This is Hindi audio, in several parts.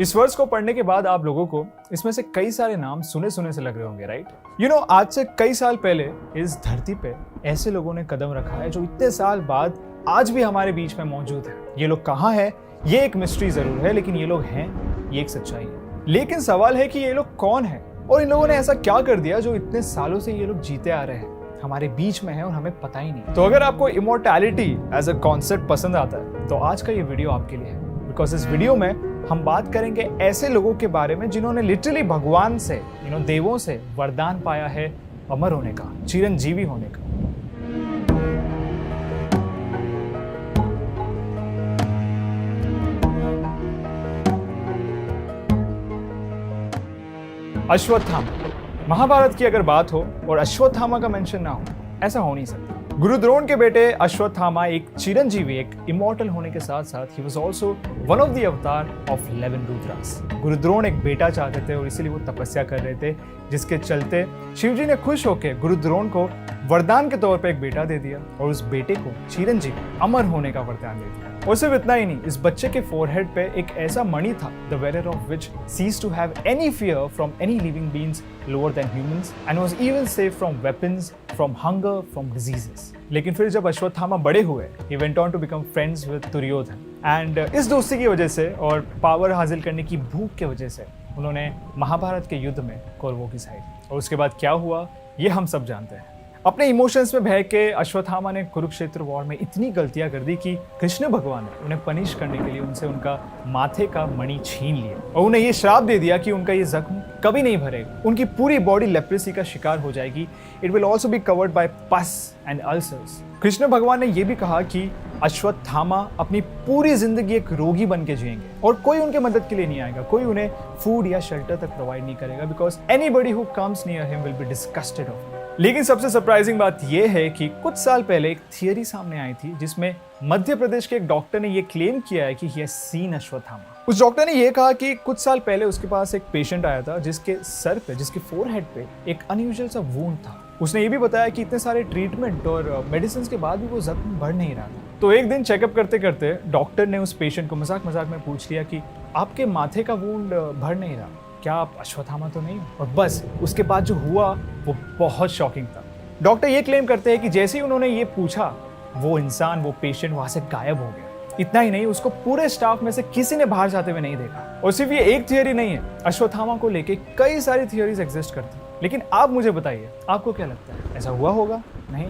इस वर्ष को पढ़ने के बाद आप लोगों को इसमें से कई सारे नाम सुने सुने से लग रहे होंगे, राइट? आज से कई साल पहले इस धरती पे ऐसे लोगों ने कदम रखा है जो इतने साल बाद आज भी हमारे बीच में मौजूद है। ये लोग कहाँ हैं? ये एक मिस्ट्री जरूर है, लेकिन ये लोग हैं, ये एक सच्चाई है। लेकिन सवाल है कि ये लोग कौन है और इन लोगों ने ऐसा क्या कर दिया जो इतने सालों से ये लोग जीते आ रहे हैं, हमारे बीच में है और हमें पता ही नहीं। तो अगर आपको इमोर्टैलिटी एज अ कॉन्सेप्ट पसंद आता है तो आज का ये वीडियो आपके लिए है, बिकॉज इस वीडियो में हम बात करेंगे ऐसे लोगों के बारे में जिन्होंने लिटरली भगवान से, देवों से वरदान पाया है अमर होने का, चिरंजीवी होने का। अश्वत्थामा। महाभारत की अगर बात हो और अश्वत्थामा का मेंशन ना हो, ऐसा हो नहीं सकता। गुरु द्रोण के बेटे अश्वत्थामा एक चिरंजीवी, एक इमॉर्टल होने के साथ साथ he was also one of the अवतार ऑफ 11 रुद्रास। गुरु द्रोण एक बेटा चाहते थे और इसीलिए वो तपस्या कर रहे थे, जिसके चलते शिवजी ने खुश होकर गुरु द्रोण को वरदान के तौर पे एक बेटा दे दिया और उस बेटे को चिरंजीवी, अमर होने का वरदान दे दिया। और सिर्फ इतना ही नहीं, इस बच्चे के फोरहेड पे एक ऐसा मणि था, the wearer of which ceased to have any fear from any living beings lower than humans and was even safe from weapons, from hunger, from diseases. लेकिन फिर जब अश्वत्थामा बड़े हुए, he went on to become friends with Duryodhan, and इस दोस्ती की वजह से और पावर हासिल करने की भूख की वजह से उन्होंने महाभारत के युद्ध में कौरवों की साइड। और उसके बाद क्या हुआ ये हम सब जानते हैं। अपने इमोशंस में बह के अश्वत्थामा ने कुरुक्षेत्र वॉर में इतनी गलतियां कर दी कि कृष्ण भगवान ने उन्हें पनिश करने के लिए उनसे उनका माथे का मणि छीन लिया और उन्हें ये श्राप दे दिया कि उनका ये जख्म कभी नहीं भरेगा, उनकी पूरी बॉडी लेप्रेसी का शिकार हो जाएगी। It will also be covered by पस एंड अल्सर्स। कृष्ण भगवान ने यह भी कहा कि अश्वत्थामा अपनी पूरी जिंदगी एक रोगी बन के जिएंगे और कोई उनके मदद के लिए नहीं आएगा, कोई उन्हें फूड या शेल्टर तक प्रोवाइड नहीं करेगा, because anybody who comes near him will be disgusted of him. लेकिन सबसे सरप्राइजिंग बात यह है कि कुछ साल पहले एक थियरी सामने आई थी जिसमें मध्य प्रदेश के एक डॉक्टर ने यह क्लेम किया है कि ही हैज सीन अश्वत्थामा। उस डॉक्टर ने यह कहा कि कुछ साल पहले उसके पास एक पेशेंट आया था जिसके सर पे, जिसके फोरहेड पे एक अनयूजुअल सा वुंड था। उसने ये भी बताया कि इतने सारे ट्रीटमेंट और मेडिसिन के बाद भी वो जख्म बढ़ नहीं रहा था। तो एक दिन चेकअप करते करते डॉक्टर ने उस पेशेंट को मजाक मजाक में पूछ लिया कि आपके माथे का वुंड भर नहीं रहा, क्या आप अश्वत्थामा तो नहीं? और बस उसके बाद जो हुआ वो बहुत शॉकिंग था। डॉक्टर ये क्लेम करते हैं कि जैसे ही उन्होंने ये पूछा, वो इंसान, वो पेशेंट वहां से गायब हो गया। इतना ही नहीं, उसको पूरे स्टाफ में से किसी ने बाहर जाते हुए नहीं देखा। और सिर्फ ये एक थियरी नहीं है, अश्वत्थामा को लेके कई सारी थियरीज एग्जिस्ट करती हैं। लेकिन आप मुझे बताइए, आपको क्या लगता है, ऐसा हुआ होगा? नहीं?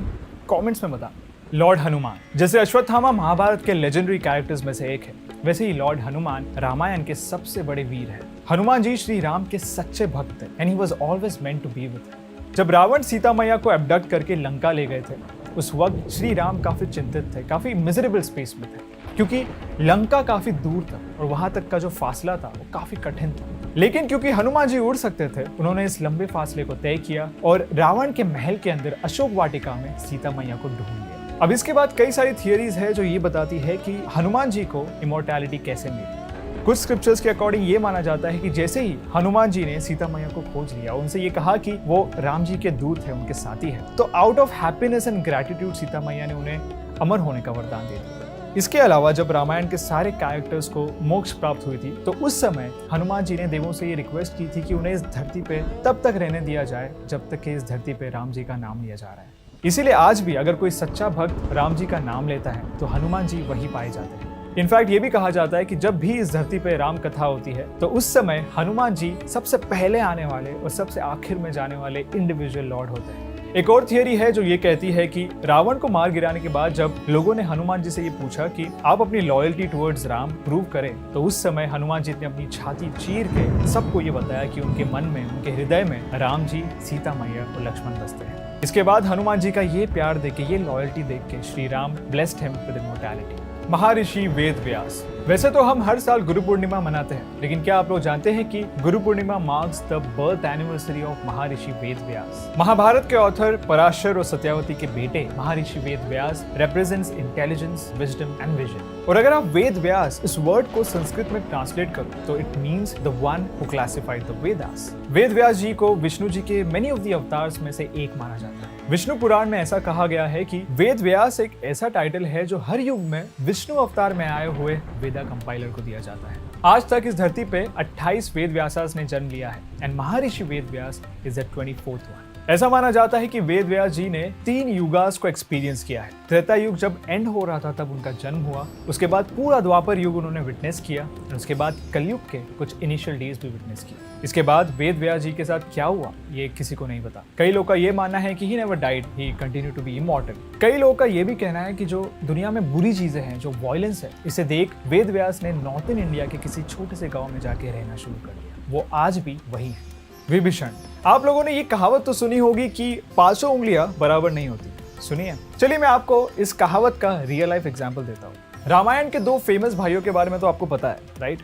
कॉमेंट्स में बता। लॉर्ड हनुमान। जैसे अश्वत्थामा महाभारत के लेजेंडरी कैरेक्टर्स में से एक है, वैसे ही लॉर्ड हनुमान रामायण के सबसे बड़े वीर हैं। हनुमान जी श्री राम के सच्चे भक्त थे and he was always meant to be with. जब रावण सीता मैया को एब्डक्ट करके लंका ले गए थे, उस वक्त श्री राम काफी चिंतित थे, काफी मिजरेबल स्पेस में थे, क्योंकि लंका काफी दूर था और वहां तक का जो फासला था वो काफी कठिन था। लेकिन क्योंकि हनुमान जी उड़ सकते थे, उन्होंने इस लंबे फासले को तय किया और रावण के महल के अंदर अशोक वाटिका में सीता मैया को ढूंढ लिया। अब इसके बाद कई सारी थियरीज है जो ये बताती है कि हनुमान जी को इमोर्टैलिटी कैसे मिली। कुछ स्क्रिप्चर्स के अकॉर्डिंग ये माना जाता है कि जैसे ही हनुमान जी ने सीता मैया को खोज लिया, उनसे ये कहा कि वो राम जी के दूत है, उनके साथी है, तो out of happiness and gratitude Sita मैया ने उन्हें अमर होने का वरदान दे दिया। इसके अलावा जब रामायण के सारे कैरेक्टर्स को मोक्ष प्राप्त हुई थी, तो उस समय हनुमान जी ने देवों से ये रिक्वेस्ट की थी कि उन्हें इस धरती पे तब तक रहने दिया जाए जब तक कि इस धरती पे राम जी का नाम लिया जा रहा है। इसीलिए आज भी अगर कोई सच्चा भक्त राम जी का नाम लेता है तो हनुमान जी वही पाए जाते हैं। इनफैक्ट ये भी कहा जाता है कि जब भी इस धरती पे राम कथा होती है तो उस समय हनुमान जी सबसे पहले आने वाले और सबसे आखिर में जाने वाले इंडिविजुअल लॉर्ड होते हैं। एक और थियरी है जो ये कहती है कि रावण को मार गिराने के बाद जब लोगों ने हनुमान जी से ये पूछा कि आप अपनी लॉयल्टी टुवर्ड्स राम प्रूव करें, तो उस समय हनुमान जी ने अपनी छाती चीर के सबको ये बताया कि उनके मन में, उनके हृदय में राम जी, सीता मैया और लक्ष्मण बसते हैं। इसके बाद हनुमान जी का ये प्यार देके, ये लॉयल्टी देख के Shri Ram blessed him with immortality. महर्षि वेद व्यास। वैसे तो हम हर साल गुरु पूर्णिमा मनाते हैं, लेकिन क्या आप लोग जानते हैं कि Guru Purnima marks the birth anniversary of Maharishi Ved व्यास। महाभारत के ऑथर पराशर और सत्यावती के बेटे Maharishi Ved Vyas represents intelligence, wisdom and vision. और अगर आप वेद व्यास इस वर्ड को संस्कृत में ट्रांसलेट करो तो it means the one who classified the Vedas. Ved Vyas ji को विष्णु जी के मेनी ऑफ द अवतार्स में से एक माना जाता है। विष्णु पुराण में ऐसा कहा गया है कि वेद व्यास एक ऐसा टाइटल है जो हर युग में विष्णु अवतार में आए हुए वेदा कंपाइलर को दिया जाता है। आज तक इस धरती पे 28 वेद व्यासास ने जन्म लिया है and Maharshi Ved Vyas is the 24th one. ऐसा माना जाता है कि वेद व्यास जी ने 3 युगास को एक्सपीरियंस किया है। त्रेता युग जब एंड हो रहा था तब उनका जन्म हुआ, उसके बाद पूरा द्वापर युग उन्होंने विटनेस किया और उसके बाद कलयुग के कुछ इनिशियल डेज भी विटनेस किए। इसके बाद वेद व्यास जी के साथ क्या हुआ ये किसी को नहीं पता। कई लोगों का ये मानना है कि he never died, he continue to be immortal. कई लोगों का ये भी कहना है कि जो दुनिया में बुरी चीजें हैं, जो वायलेंस है, इसे देख वेद व्यास ने नॉर्थन इंडिया के किसी छोटे से गाँव में जाके रहना शुरू कर दिया। वो आज भी वही है। विभीषण। आप लोगों ने ये कहावत तो सुनी होगी कि 500 उंगलियां बराबर नहीं होती, सुनिए। चलिए मैं आपको इस कहावत का रियल लाइफ एग्जांपल देता हूँ। रामायण के 2 फेमस भाइयों के बारे में तो आपको पता है, राइट?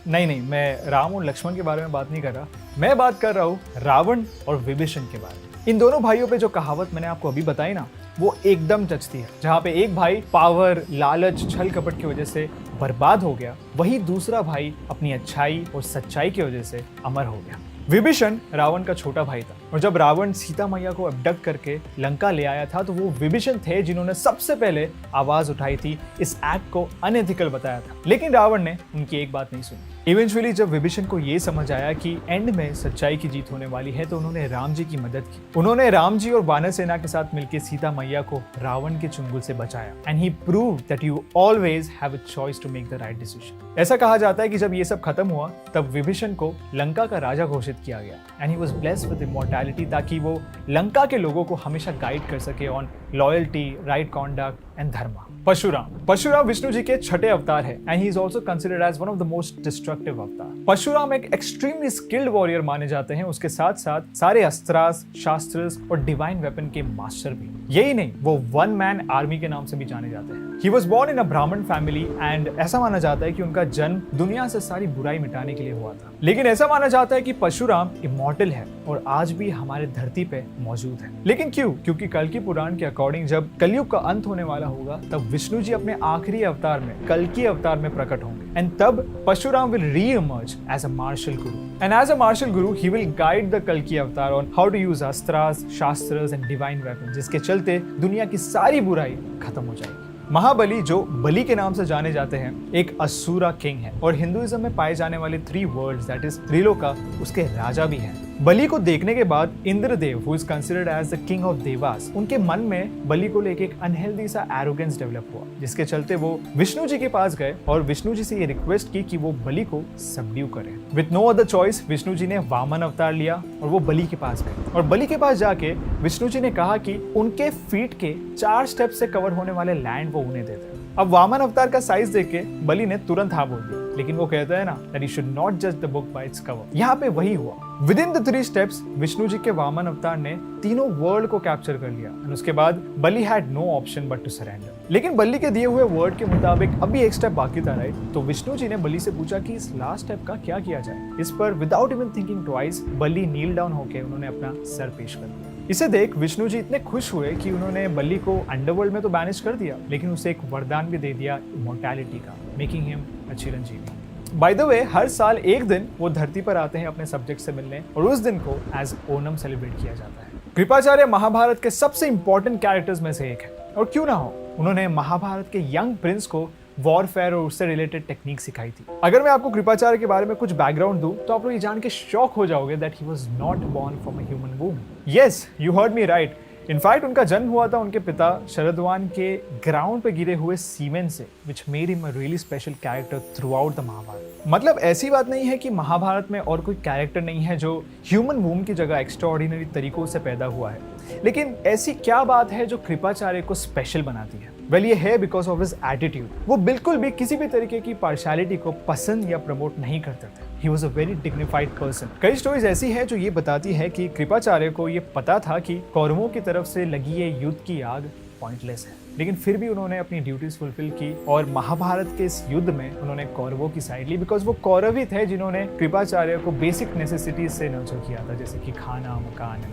नहीं, मैं राम और लक्ष्मण के बारे में बात नहीं कर रहा, मैं बात कर रहा हूँ रावण और विभीषण के बारे में। इन दोनों भाइयों पे जो कहावत मैंने आपको अभी बताई ना, वो एकदम जचती है। जहाँ पे एक भाई पावर, लालच, छल कपट की वजह से बर्बाद हो गया, वही दूसरा भाई अपनी अच्छाई और सच्चाई की वजह से अमर हो गया। विभीषण रावण का छोटा भाई था और जब रावण सीता मैया को अबडक्ट करके लंका ले आया था तो वो विभीषण थे जिन्होंने सबसे पहले आवाज उठाई थी, इस एक्ट को अनएथिकल बताया था। लेकिन रावण ने उनकी एक बात नहीं सुनी। इवेंचुअली जब विभीषण को ये समझ आया कि एंड में सच्चाई की जीत होने वाली है तो उन्होंने राम जी की मदद की। उन्होंने राम जी और वानर सेना के साथ मिलकर सीता मैया को रावण के चुंगल से बचाया and he proved that you always have a choice to make the right decision. ऐसा कहा जाता है कि जब ये सब खत्म हुआ तब विभीषण को लंका का राजा घोषित किया गया and he was blessed with immortality, ताकि वो लंका के लोगों को हमेशा गाइड कर सके on loyalty, right conduct and dharma. Parshuram Vishnu ji के छठे अवतार है and he is also considered as one of the most destructive avatar. Parshuram एक एक्सट्रीमली स्किल्ड वॉरियर माने जाते हैं, उसके साथ साथ सारे अस्त्रास्त्र, शास्त्र और डिवाइन वेपन के मास्टर भी। यही नहीं, वो 1 मैन आर्मी के नाम से भी जाने जाते हैं। He was born in a ब्राह्मण फैमिली एंड ऐसा माना जाता है कि उनका जन्म दुनिया से सारी बुराई मिटाने के लिए हुआ था। लेकिन ऐसा माना जाता है कि परशुराम इमॉर्टल है और आज भी हमारे धरती पे मौजूद है। लेकिन क्यों? क्योंकि कल्कि पुराण के अकॉर्डिंग जब कलयुग का अंत होने वाला होगा तब विष्णु जी अपने आखिरी अवतार में, कल्कि अवतार में प्रकट होंगे एंड तब Parshuram will reemerge as a martial guru and as a martial guru he will guide the कल्कि avatar on how to use astras, shastras and divine weapon, जिसके चलते दुनिया की सारी बुराई खत्म हो जाएगी। महाबली, जो बलि के नाम से जाने जाते हैं, एक असुरा किंग है और हिंदुइज्म में पाए जाने वाले 3 वर्ल्ड्स दैट इज त्रिलोका उसके राजा भी हैं। बलि को देखने के बाद Indradev, who is considered as the king of devas, उनके मन में बलि को लेके एक अनहेल्दी सा एरोगेंस डेवलप हुआ, जिसके चलते वो विष्णु जी के पास गए और विष्णु जी से ये रिक्वेस्ट की कि वो बलि को सबड्यू करें। With no other choice Vishnu ji ने वामन अवतार लिया और वो बलि के पास गए और बलि के पास जाके विष्णु जी ने कहा कि उनके फीट के 4 स्टेप से कवर होने वाले लैंड वो उन्हें देते। अब वामन अवतार का साइज देख के बलि ने तुरंत हाँ बोल दिया, लेकिन वो कहता है ना that you should not judge the book by its cover। यहाँ पे वही हुआ। Within the 3 steps Vishnu ji के वामन अवतार ने तीनों वर्ल्ड को कैप्चर कर लिया और उसके बाद बलि had no option but to surrender। लेकिन बलि के दिए हुए वर्ड के मुताबिक अभी एक स्टेप बाकी था, राइट? तो विष्णु जी ने बलि से पूछा कि इस लास्ट स्टेप का क्या किया जाए। इस पर विदाउट इवन थिंकिंग ट्वाइस बलि नील डाउन होकर उन्होंने अपना सर पेश कर दिया। इसे देख विष्णु जी इतने खुश हुए कि उन्होंने बलि को अंडरवर्ल्ड में तो बैनिश कर दिया, लेकिन उसे एक वरदान भी दे दिया इमॉर्टैलिटी का, making him a chiranjivi. By the way, हर साल एक दिन वो धरती पर आते हैं अपने सब्जेक्ट से मिलने और उस दिन को एज ओनम सेलिब्रेट किया जाता है। कृपाचार्य महाभारत के सबसे इंपॉर्टेंट कैरेक्टर्स में से एक है और क्यों ना हो, उन्होंने महाभारत के यंग प्रिंस को वॉरफेयर और उससे रिलेटेड टेक्निक सिखाई थी। अगर मैं आपको कृपाचार्य के बारे में कुछ बैकग्राउंड दूं तो आप लोग ये जान के शॉक हो जाओगे that he was not born from a human womb. Yes, you heard me right. In fact उनका जन्म हुआ था उनके पिता शरदवान के ग्राउंड पे गिरे हुए सीमेंट से, which made him a really special character throughout the Mahabharat. मतलब ऐसी बात नहीं है कि महाभारत में और कोई कैरेक्टर नहीं है जो ह्यूमन वूम की जगह एक्स्ट्राऑर्डिनरी तरीकों से पैदा हुआ है, लेकिन ऐसी क्या बात है जो कृपाचार्य को स्पेशल बनाती है? वेल, ये है बिकॉज ऑफ हिज एटीट्यूड। वो बिल्कुल भी किसी भी तरीके की पार्शियलिटी को पसंद या प्रमोट नहीं करते थे। He was a very dignified person। कई स्टोरीज ऐसी है जो ये बताती है कि कृपाचार्य को ये पता था कि कौरवों की तरफ से लगी ये युद्ध की आग पॉइंटलेस है, लेकिन फिर भी उन्होंने अपनी ड्यूटीज फुलफिल की और महाभारत के इस युद्ध में उन्होंने कौरवों की साइड ली, बिकॉज वो कौरव ही थे जिन्होंने कृपाचार्य को बेसिक नेसेसिटीज से नर्चर किया था, जैसे कि खाना, मकान।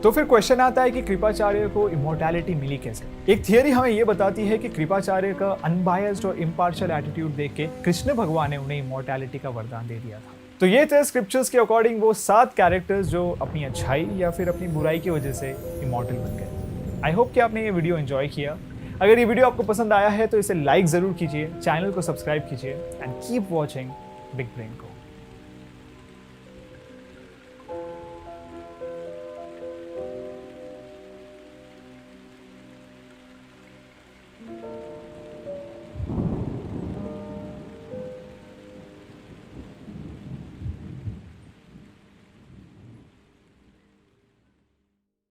तो फिर क्वेश्चन आता है कि कृपाचार्य को इमॉर्टैलिटी मिली कैसे? एक थियरी हमें ये बताती है कि कृपाचार्य का अनबायस्ड और इम्पार्शियल एटीट्यूड देख के कृष्ण भगवान ने उन्हें इमॉर्टैलिटी का वरदान दे दिया था। तो ये थे स्क्रिप्चर्स के अकॉर्डिंग वो 7 कैरेक्टर्स जो अपनी अच्छाई या फिर अपनी बुराई की वजह से इमॉर्टल बन गए। आई होप कि आपने ये वीडियो एंजॉय किया। अगर ये वीडियो आपको पसंद आया है तो इसे लाइक ज़रूर कीजिए, चैनल को सब्सक्राइब कीजिए and keep watching big brain को।